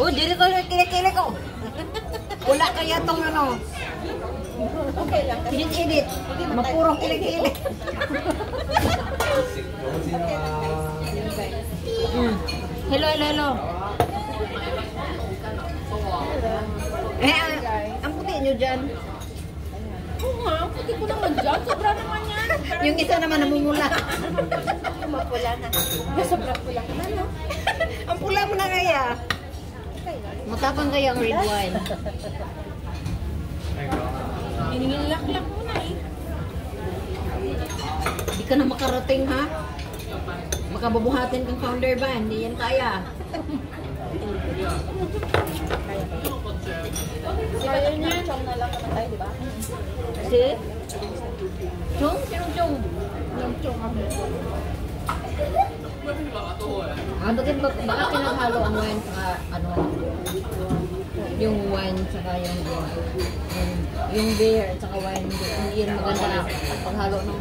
Oh, dito ko yung kilikili ko. Wala kaya tong ano. Okay lang. Edit-edit. Mapurong kilikili. Hello, hello, hello. Ang puti nyo dyan. Oo nga, ang puti ko naman dyan. Sobra naman yan. Yung isa naman namumula. Yung mapula na. Sobra pula ko na, no? Ang pula mo na kaya. Matapang kaya ang red wine. Inilak-lak mo na eh. Hindi ka na makarating ha. Makabubuhatin kang founder ba? Hindi yan kaya. Kaya niya. Chong na lang naman tayo, di ba? Si? Chong? Sinong Chong? Yung chong ako. Bakit pinaghalo ang wine saka ano? Yung wine saka yung beer saka wine. Hindi yan maganda paghalo ng...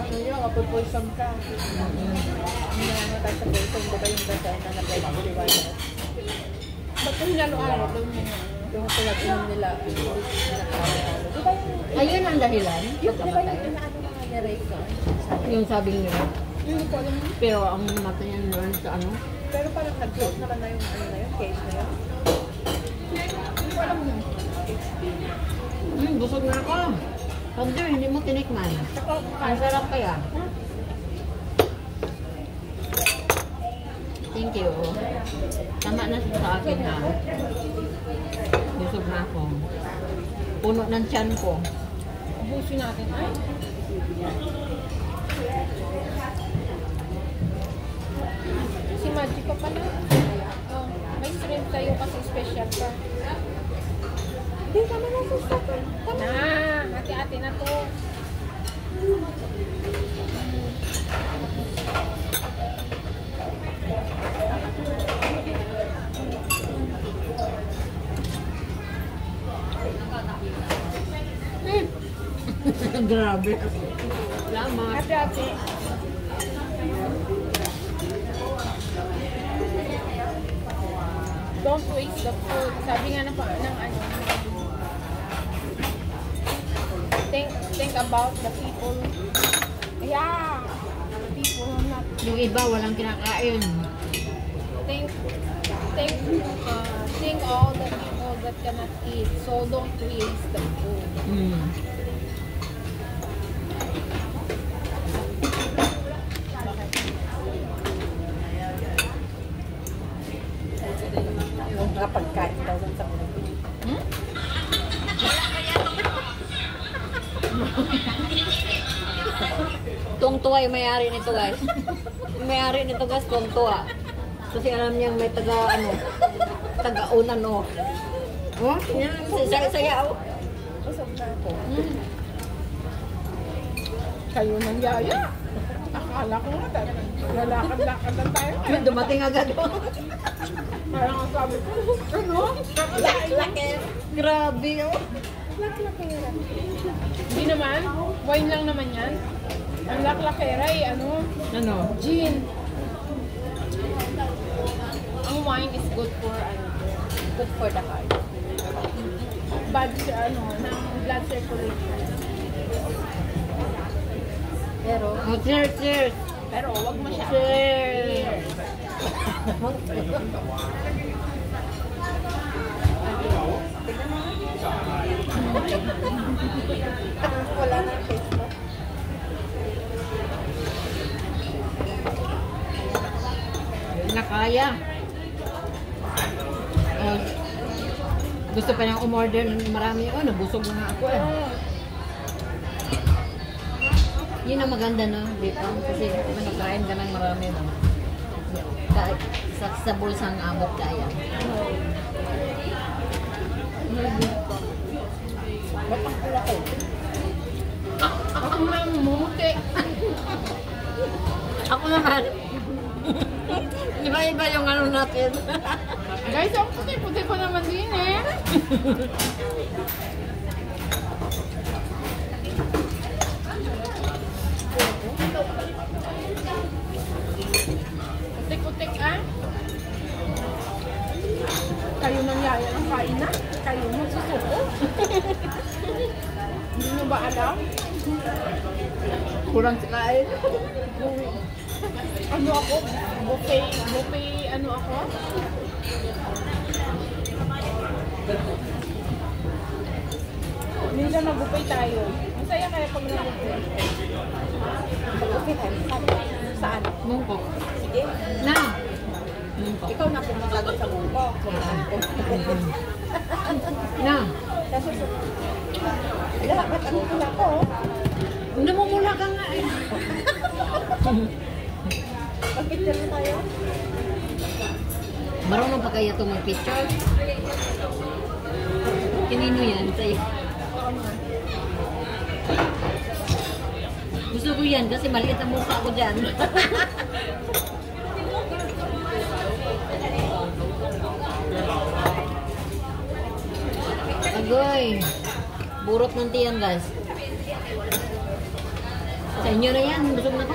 Ano yun, mapupoison ka. Hindi naman tayo sa poison, di ba yung basa na nag-like si wine? Ba't kung hinalo-halo? Yung tulad nila. Ayun ang dahilan. Yung di ba yung inaano mga ni-Ray ka? Yung sabing nila. Hindi ko alam. Pero ang mata niya naman sa ano? Pero parang nag-close naman na yung ano na yun, case na yun. Hindi ko alam yun. Busog na ako. Pagder, hindi mo tinikman. Ang sarap kaya. Thank you. Tama na sa akin ha. Busog na ako. Puno ng tiyan ko. Ubusin natin. Ay! Si Magic pa pala. Oh, may shrimp tayo kasi special ka. Hindi, tama na sa stock. Tama na. Hati-hati na to. Grabe. Salamat. Hati-hati. Don't waste the food. Sabi nga ng ano. Think about the people. Yeah. The people who not. Yung iba walang kinakain. Think all the people that cannot eat. So don't waste the food. Yung kapagkain daw sa mga. Tungtuwa yung may-ari nito guys. Yung may-ari nito guys, tungtuwa. Kasi alam niyang may taga-unan o. Oh, yan, saya-saya o. Usap na ako. Kayo nang yaya. Akala ko nga, lalakad-lakad lang tayo. Dumating agad o. Parang ang sabi ko, ano? Laki. Grabe o. Laklakera. Hindi naman, wine lang naman yan. Ang laklakera ay ano? Ano? Gin. Ang wine is good for the heart. Bad ano, ng blood circulation. Pero, Cheers, cheers. pero wag masyado. Cheers. Wala na taste mo. Na kaya. Gusto pa niyang umorder ng marami. Oh, nabusog na nga ako eh. Yun ang maganda no, dito. Kasi kung nakain ka ng marami no. Sa bulsang abot kaya. Ba't ang pula ko? Ako nang mumuti. Ako naman. Iba-iba yung ano natin. Guys, ang puti-puti ko naman din eh. Putik-putik ah. ako. Hindi nyo ba alam? Kurang sa kain. Ano ako? Buffet, ano ako? Minsan mag-buffet tayo. Masaya kaya pag nag-buffet. Mag-buffet tayo? Saan? Mungkok. Sige. Na! Ikaw na pumunta doon sa Mungkok. Na! Kasi, wala, ba't ano pula ko? Namumula ka nga eh. Mag-picture na tayo. Marunong pa kaya ito mag-picture? Kinino yan sa'yo? Gusto ko yan kasi maliit ang mukha ko dyan. Agoy! Burot ng tiyan guys. Sa inyo na yan, busog na ko.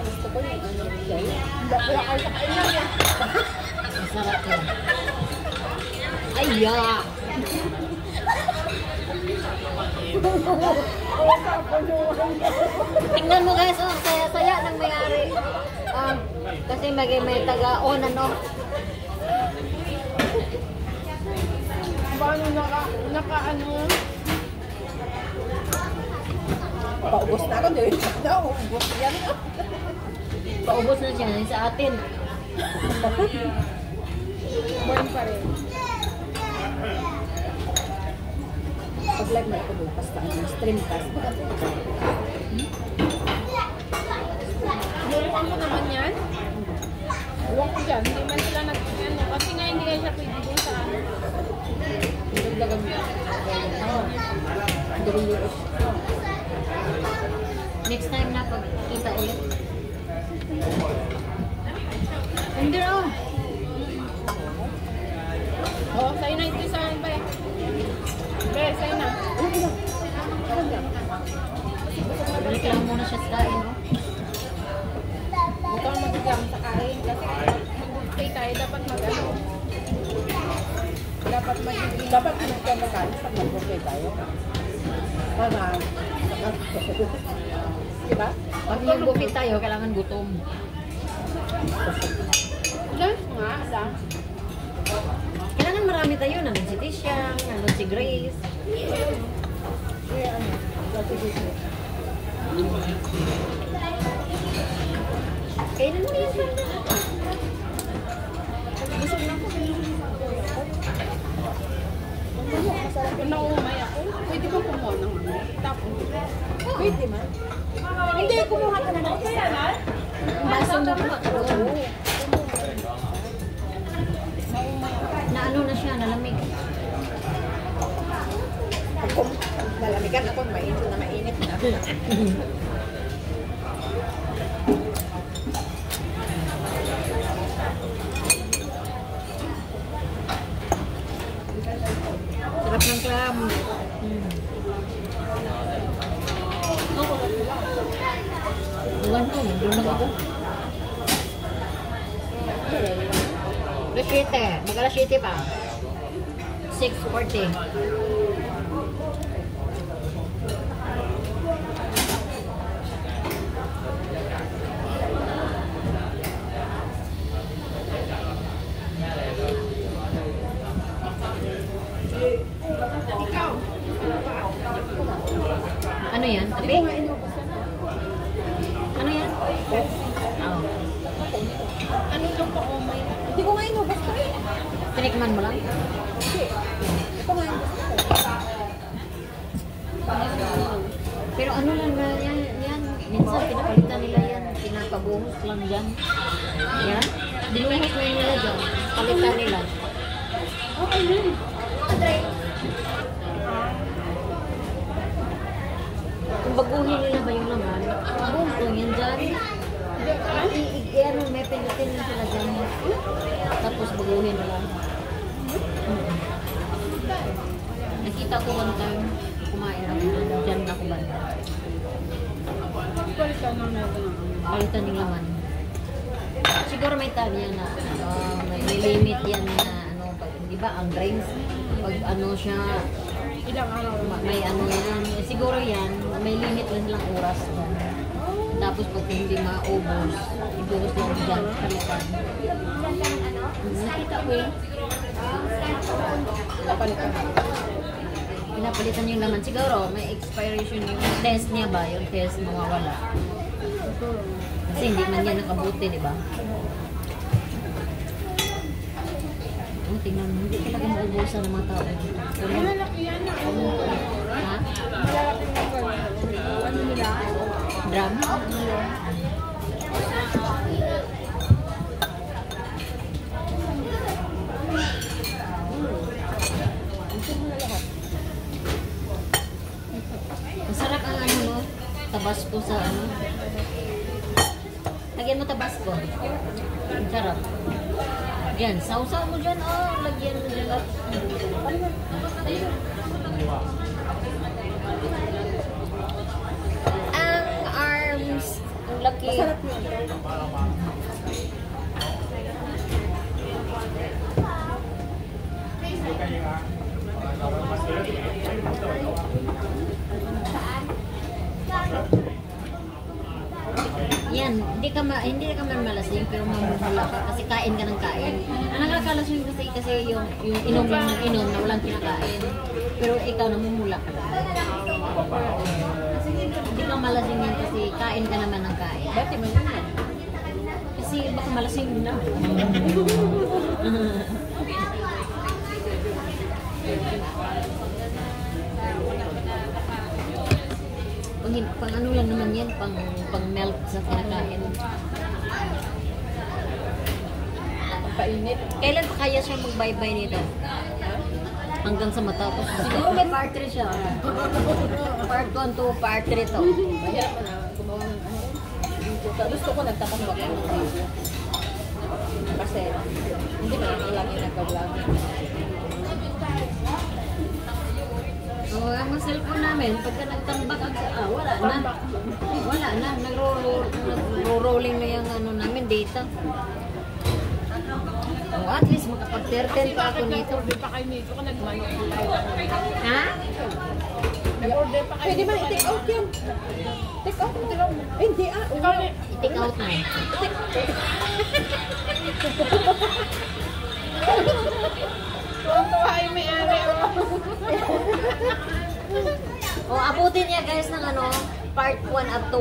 Gusto ko yung ano dyan. Hindi ko kayo sa kainan yan. Masarap yan. Ay, yak! Tingnan mo guys, oh, saya-saya ng may-ari. Kasi may taga-on ano. Paano naka ano? Paubos na ako, di ba? Paubos yan. Paubos na siya sa atin. Born pa rin. Pag-live na ako doon, basta stream cast. Nuruan ko naman yan. Huwag ko dyan, hindi man sila nag-ano. Kasi nga hindi kaya siya pwede doon sa ano. Nagdagan mo. Oo. Next time na pagkita ulit. Hindi na. Oo, sa'yo na ito sa akin pa eh. Be, sa'yo na. Balik lang muna siya sa kain, no? Huwag kang mag-jam sa kain. Kasi mag-stay tayo, dapat mag-ano. Dapat mag-jam pag mag-buffet tayo. Para, diba? Pag mag-buffet tayo, kailangan gutom. Dance nga, dance. Kailangan marami tayo. Nandun si Tisha, nandun si Grace. Kaya ano, dati dito. Kailan mo yan sana? Busog na ako. Kung naumay ako, pwede ba kumuha ng ano? Tapos, pwede man. Hindi, kumuha ka na ng isa. Baso na po. Na ano na siya, nalamig. Kung malamigan ako, mainit na mainit na. Sarap ng clam. Iwan ko, nandun lang ako. Alas 7. Mag-alas 7 pa. 6:40. Ikaw. Ano yan? Tabi? Ano yan? Oh. Ano lang pa umay? Hindi ko nga inubos ko eh. Tinikman mo lang? Hindi. Ito nga inubos ko. Pero ano lang na yan, minsan pinapalitan nila yan, pinapabuhos lang dyan. Yan, dinuhos na yun nila dyan, palitan nila. Okay yun. Kung baguhin nila ba yung laman, buhos lang yan dyan. Ano, may pinitin na sila dyan. Tapos baguhin nila. Nakita ko one time, kumain ako dyan ako banda. Palitan na natin. Palitan yung laman. Siguro may tag yan na may limit yan na ano, pag hindi iba ang drinks. Pag ano siya, Ilang araw. may ano yan. Siguro yan, may limit lang silang oras. Tapos pag hindi maubos, ibuhos lang dyan. Kalipan. Kapalitan. Pinapalitan yung laman. Siguro, may expiration yung test niya ba? Yung test mawawala. Kasi hindi man yan nakabuti, di ba? Oh, tingnan mo, hindi talaga maubusan ng mga tao. Malalaki yan. Ha? Malalaki na ba? Ano nila? Drum? Masarap ang ano mo, tabasco sa ano. Lagyan mo tabasco. Ang sarap. Yan, sausaw mo dyan, oh. Lagyan mo dyan. Ang arms, ang laki. Masarap yun. Yan, hindi ka man malasing pero mamumula ka kasi kain ka ng kain. Ang nakakalasing kasi yung inom lang ng inom na walang kinakain. Pero ikaw namumula ka lang. Hindi ka malasing yan kasi kain ka naman ng kain. Dati man yun. Kasi baka malasing mo na. Pang ano lang naman yan, pang melt sa kinakain. Painit. Kailan pa kaya siya magbaybay nito? Hanggang sa matapos. Siguro may part 3 siya. Part 1 to part 3 to. Mahirap na gumawa ng ano. Gusto ko nagtatambak ako ng video. Kasi hindi mo lang lagi nagka-vlog. So, ang cellphone namin, pagka nagtambak ang wala na. Wala na. Nagro-rolling na yung ano namin, data. Oh, at least makapag-13 pa ako nito. Nag-order pa kayo nito kung nag-manok. Ha? Nag-order pa kayo. Pwede ba i-take out yan? Take out? Hindi ah. I-take out na. Tuwa yung may-ari. O, abutin niya guys ng ano, part 1 up to